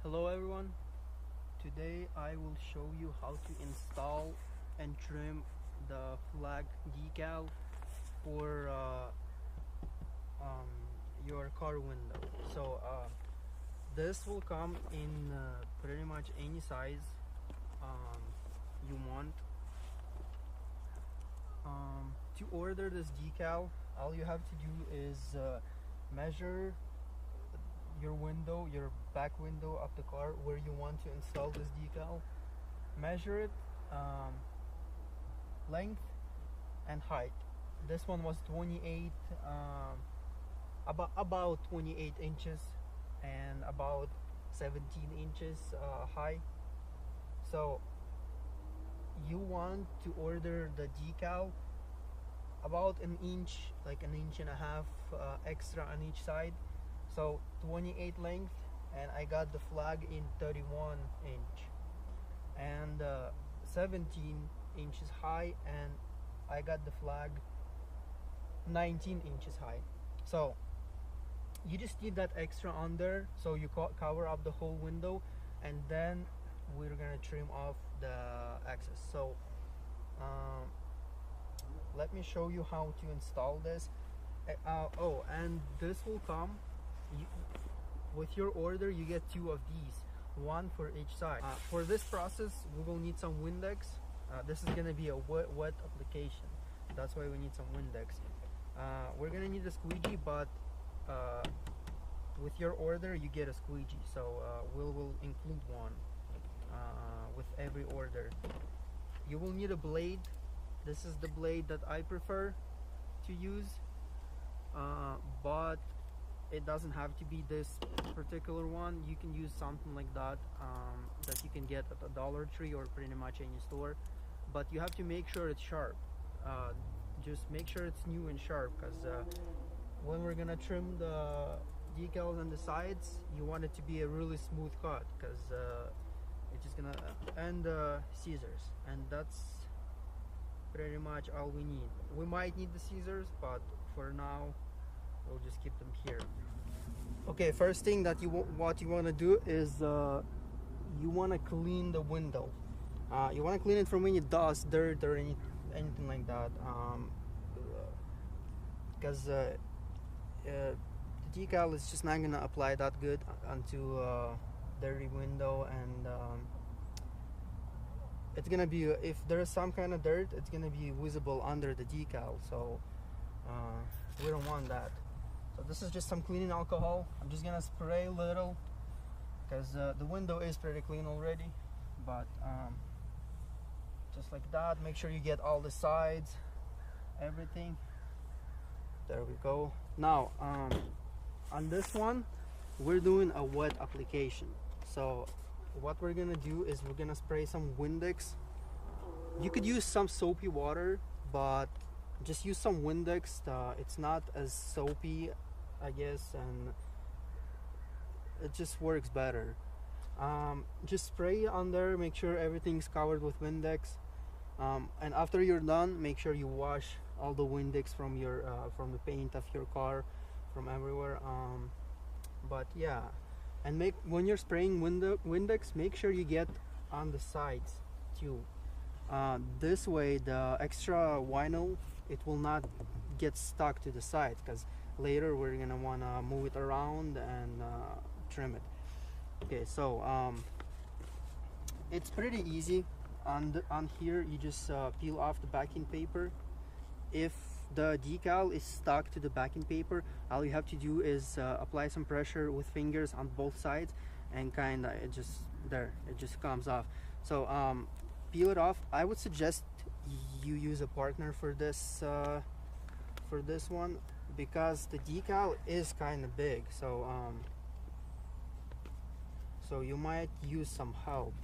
Hello everyone, today I will show you how to install and trim the flag decal for your car window. This will come in pretty much any size you want. To order this decal, all you have to do is measure your window, your back window of the car where you want to install this decal. Measure it, length and height. This one was 28, about 28 inches and about 17 inches high. So you want to order the decal about an inch, like an inch and a half extra on each side. So 28 length, and I got the flag in 31 inch and 17 inches high, and I got the flag 19 inches high. So you just need that extra on there so you cover up the whole window, and then we're gonna trim off the excess. So let me show you how to install this. And this will come with your order. You get 2 of these, one for each side. For this process we will need some Windex. This is gonna be a wet application, that's why we need some Windex. We're gonna need a squeegee, but with your order you get a squeegee, so we'll include one with every order. You will need a blade. This is the blade that I prefer to use, but it doesn't have to be this particular one. You can use something like that that you can get at a Dollar Tree or pretty much any store, but you have to make sure it's sharp. Just make sure it's new and sharp, because when we're gonna trim the decals on the sides, you want it to be a really smooth cut, because it's just gonna and scissors, and that's pretty much all we need. We might need the scissors, but for now we'll just keep them here. Okay, first thing that what you want to do is you want to clean the window. You want to clean it from any dust, dirt, or anything like that, because the decal is just not gonna apply that good onto dirty window, and it's gonna be, if there's some kind of dirt, it's gonna be visible under the decal, so we don't want that. So this is just some cleaning alcohol. I'm just gonna spray a little, because the window is pretty clean already, but just like that. Make sure you get all the sides, everything. There we go. Now on this one we're doing a wet application. So what we're gonna do is we're gonna spray some Windex. You could use some soapy water, but just use some Windex. It's not as soapy, I guess, and it just works better. Just spray on there, make sure everything's covered with Windex, and after you're done, make sure you wash all the Windex from your from the paint of your car, from everywhere. But yeah, and when you're spraying Windex, make sure you get on the sides too. This way the extra vinyl, it will not get stuck to the side, because later we're gonna want to move it around and trim it. Okay, so it's pretty easy. On here you just peel off the backing paper. If the decal is stuck to the backing paper, all you have to do is apply some pressure with fingers on both sides, and kind of it just comes off. So peel it off. I would suggest you use a partner for this one, because the decal is kind of big, so so you might use some help,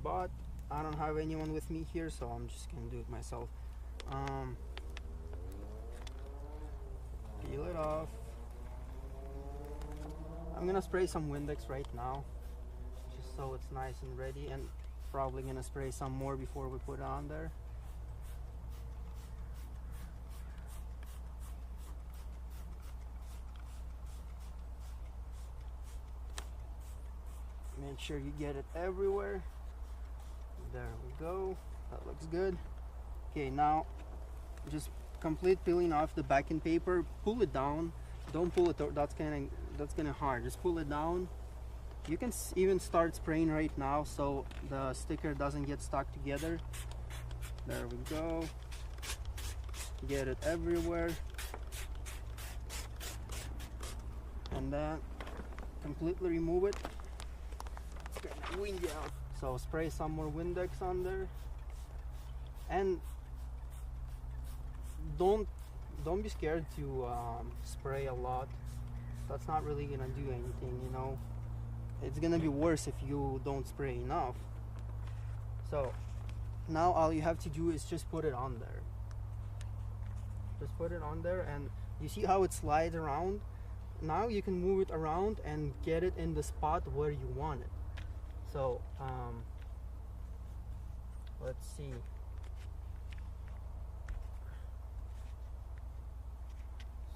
but I don't have anyone with me here, so I'm just gonna do it myself. Peel it off. I'm gonna spray some Windex right now, just so it's nice and ready, and probably gonna spray some more before we put it on there. make sure you get it everywhere. There we go, that looks good. Okay, now just complete peeling off the backing paper. Pull it down, don't pull it, that's gonna hard. Just pull it down. You can even start spraying right now so the sticker doesn't get stuck together. There we go. Get it everywhere. And then completely remove it. It's gonna wind out. So spray some more Windex on there. And don't be scared to spray a lot. That's not really gonna do anything, you know. It's gonna be worse if you don't spray enough. So now all you have to do is just put it on there. Just put it on there, and you see how it slides around? Now you can move it around and get it in the spot where you want it. So let's see.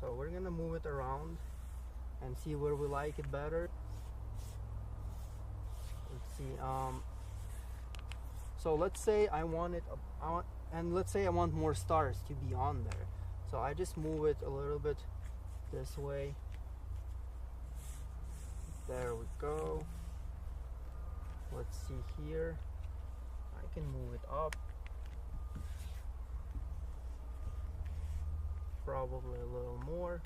So we're gonna move it around and see where we like it better. Let's see. So let's say I want it, and let's say I want more stars to be on there. So I just move it a little bit this way. There we go. Let's see here. I can move it up. Probably a little more.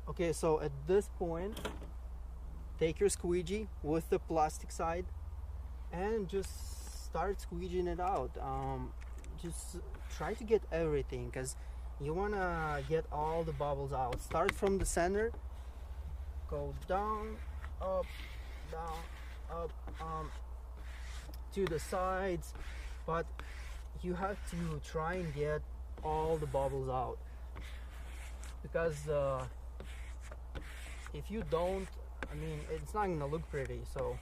Okay, so at this point, take your squeegee with the plastic side and just start squeegeeing it out. Just try to get everything, because you want to get all the bubbles out. Start from the center, go down, up, to the sides, but you have to try and get all the bubbles out, because if you don't, I mean, it's not gonna look pretty. So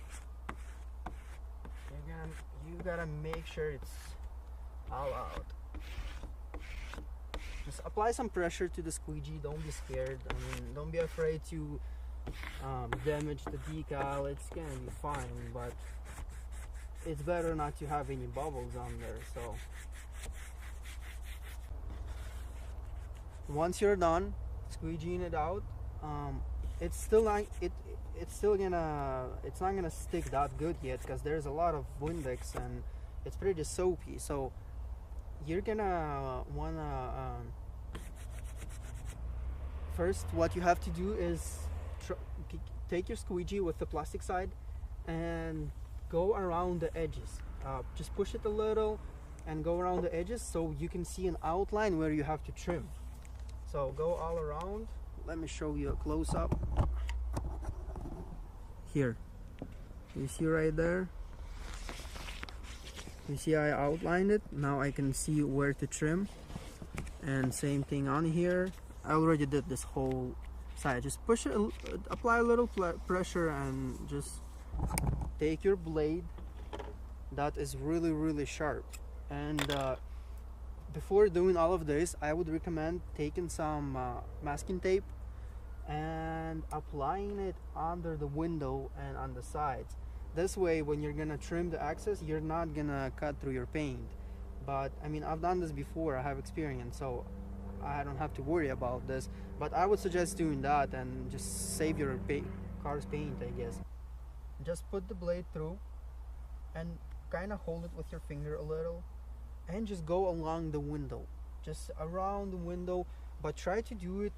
you gotta make sure it's all out. Just apply some pressure to the squeegee. Don't be scared. I mean, don't be afraid to damage the decal. It's gonna be fine, but it's better not to have any bubbles on there. So once you're done squeegeeing it out, it's still not gonna stick that good yet, because there's a lot of Windex and it's pretty soapy. So you're gonna wanna first, what you have to do is take your squeegee with the plastic side and go around the edges. Just push it a little and go around the edges so you can see an outline where you have to trim. So go all around. Let me show you a close-up. Here, you see right there? You see I outlined it. Now I can see where to trim. And same thing on here. I already did this whole side. Just push it, apply a little pressure, and just take your blade that is really sharp. And before doing all of this, I would recommend taking some masking tape and applying it under the window and on the sides. This way, when you're gonna trim the axis, you're not gonna cut through your paint. But I mean, I've done this before, I have experience, so I don't have to worry about this. But I would suggest doing that and just save your car's paint, I guess. Just put the blade through and kind of hold it with your finger a little, and just go along the window, just around the window. But try to do it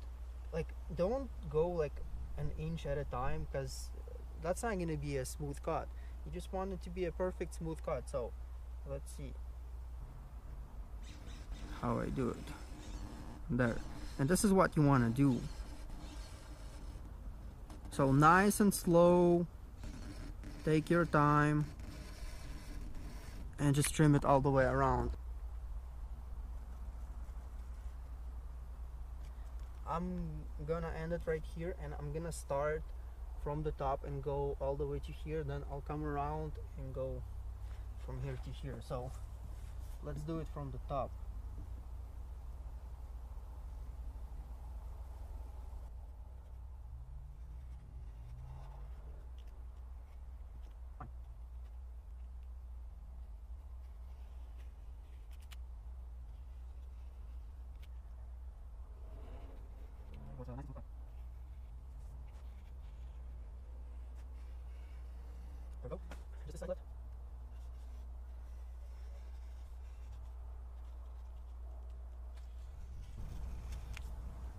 like, don't go like an inch at a time, because that's not going to be a smooth cut. You just want it to be a perfect smooth cut. So let's see how I do it. There. And this is what you want to do. So nice and slow, take your time, and just trim it all the way around. I'm gonna end it right here, and I'm gonna start from the top and go all the way to here. Then I'll come around and go from here to here. So let's do it from the top.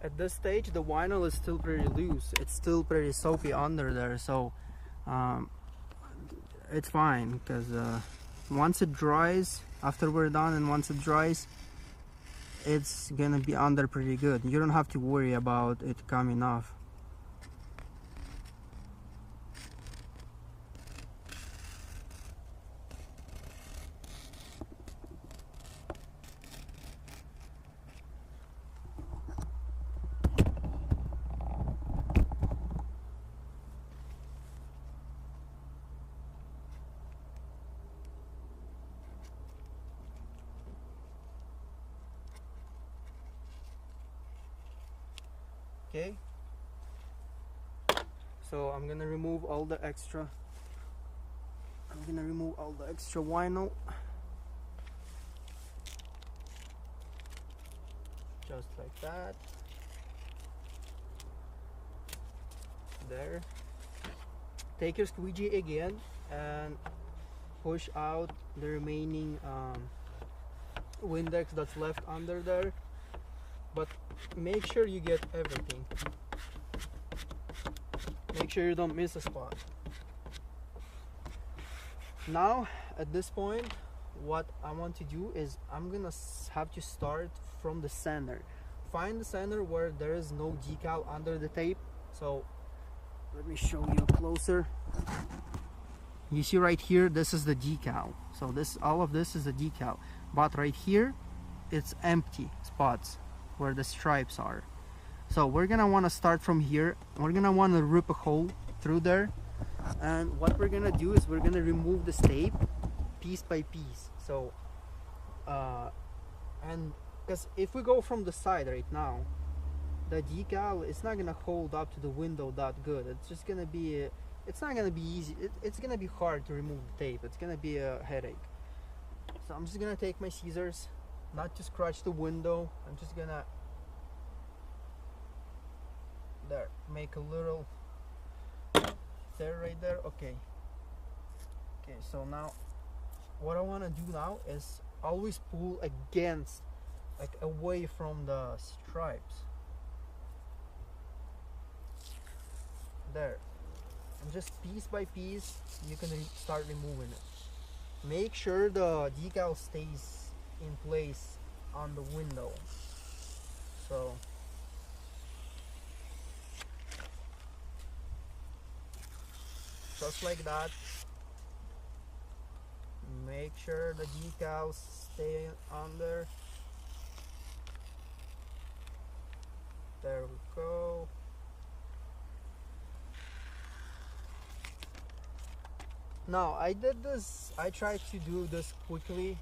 at this stage the vinyl is still pretty loose, it's still pretty soapy under there, so it's fine, because once it dries, after we're done and once it dries, it's gonna be under pretty good. You don't have to worry about it coming off. Okay, so I'm gonna remove all the extra vinyl, just like that. There. Take your squeegee again and push out the remaining Windex that's left under there, but make sure you get everything. Make sure you don't miss a spot. Now at this point, what I want to do is I'm gonna have to start from the center. Find the center where there is no decal under the tape. So let me show you closer. You see right here, this is the decal. So this, all of this is the decal, but right here it's empty spots where the stripes are. So we're gonna want to start from here. We're gonna want to rip a hole through there, and what we're gonna do is we're gonna remove this tape piece by piece. So and because if we go from the side right now, the decal is not gonna hold up to the window that good. It's just gonna be it's not gonna be easy. It's gonna be hard to remove the tape. It's gonna be a headache. So I'm just gonna take my scissors, not to scratch the window. I'm just gonna there, make a little there, right there. Okay, so now what I want to do now is always pull against, like away from the stripes. There, and just piece by piece you can start removing it. Make sure the decal stays in place on the window. So just like that. Make sure the decals stay under. There we go. Now I tried to do this quickly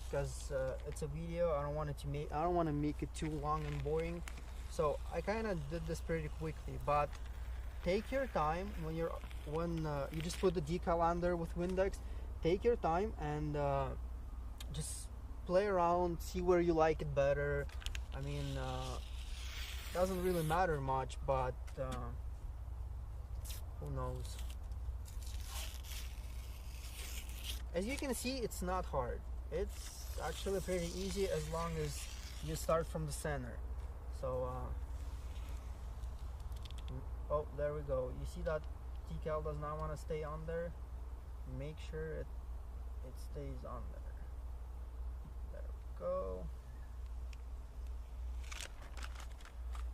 because it's a video. I don't want to make it too long and boring. So I kind of did this pretty quickly, but take your time when you just put the decal under with Windex. Take your time and just play around, see where you like it better. I mean, doesn't really matter much, but who knows. As you can see, it's not hard. It's actually pretty easy as long as you start from the center. So oh, there we go. You see that decal does not want to stay on there. Make sure it stays on there. There we go.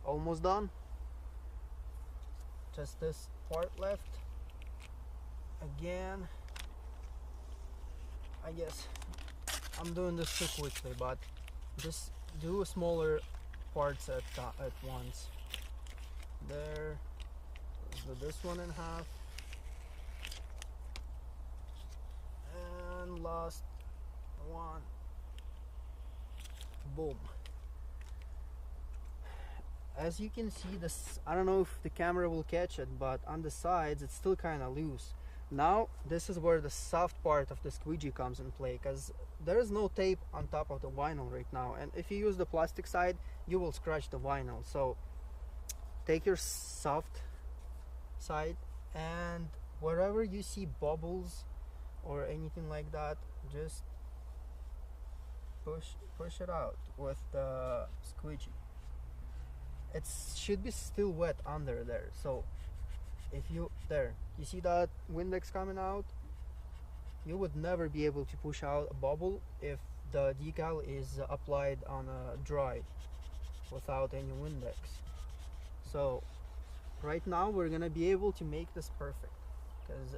Almost done. Just this part left. Again, I guess I'm doing this too quickly, but just do smaller parts at once. There. Do this one in half. And last one. Boom. As you can see, this, I don't know if the camera will catch it, but on the sides it's still kind of loose. Now this is where the soft part of the squeegee comes in play, because there is no tape on top of the vinyl right now, and if you use the plastic side you will scratch the vinyl. So take your soft side, and wherever you see bubbles or anything like that, just push it out with the squeegee. it should be still wet under there. So if you see that Windex coming out, you would never be able to push out a bubble if the decal is applied on a dry without any Windex. So right now we're gonna be able to make this perfect, because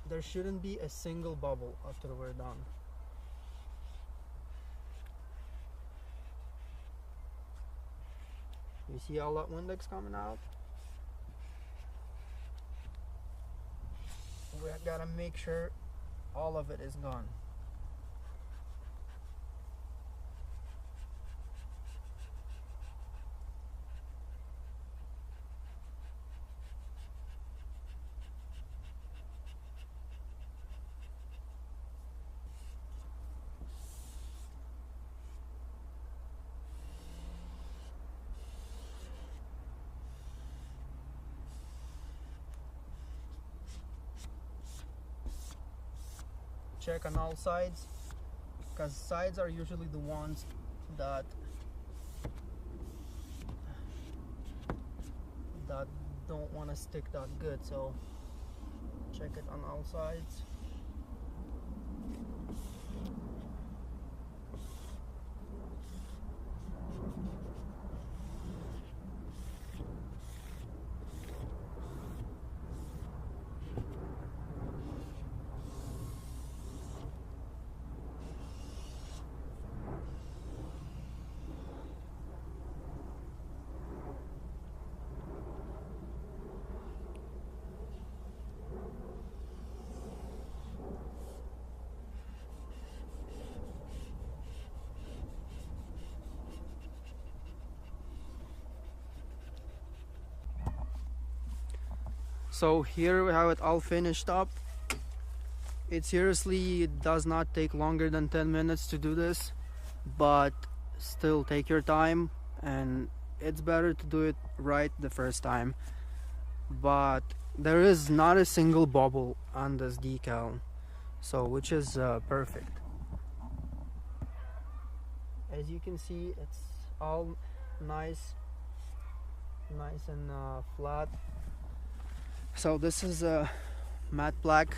there shouldn't be a single bubble after we're done. You see all that Windex coming out? We gotta make sure all of it is gone. Check on all sides, because sides are usually the ones that don't want to stick that good, so check it on all sides. So here we have it all finished up. It seriously does not take longer than 10 minutes to do this, but still take your time, and it's better to do it right the first time. But there is not a single bubble on this decal, so which is perfect. As you can see, it's all nice and flat. So this is a matte black,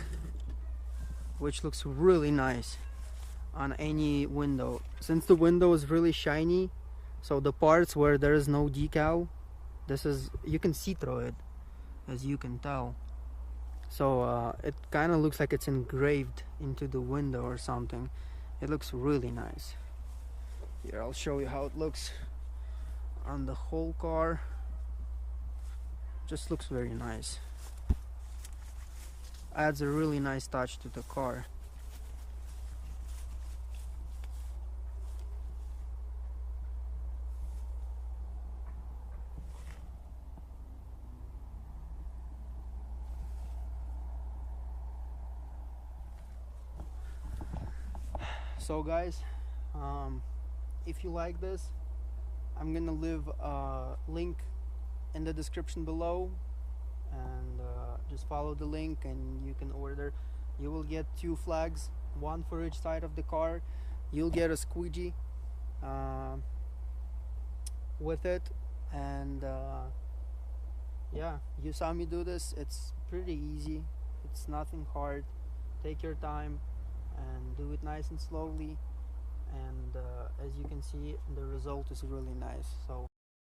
which looks really nice on any window. Since the window is really shiny, so the parts where there is no decal, you can see through it, as you can tell. So it kind of looks like it's engraved into the window or something. It looks really nice. Here, I'll show you how it looks on the whole car. Just looks very nice. Adds a really nice touch to the car. So guys, if you like this, I'm gonna leave a link in the description below, and just follow the link and you can order. You will get 2 flags, one for each side of the car. You'll get a squeegee with it, and yeah, you saw me do this. It's pretty easy, it's nothing hard. Take your time and do it nice and slowly, and as you can see, the result is really nice. So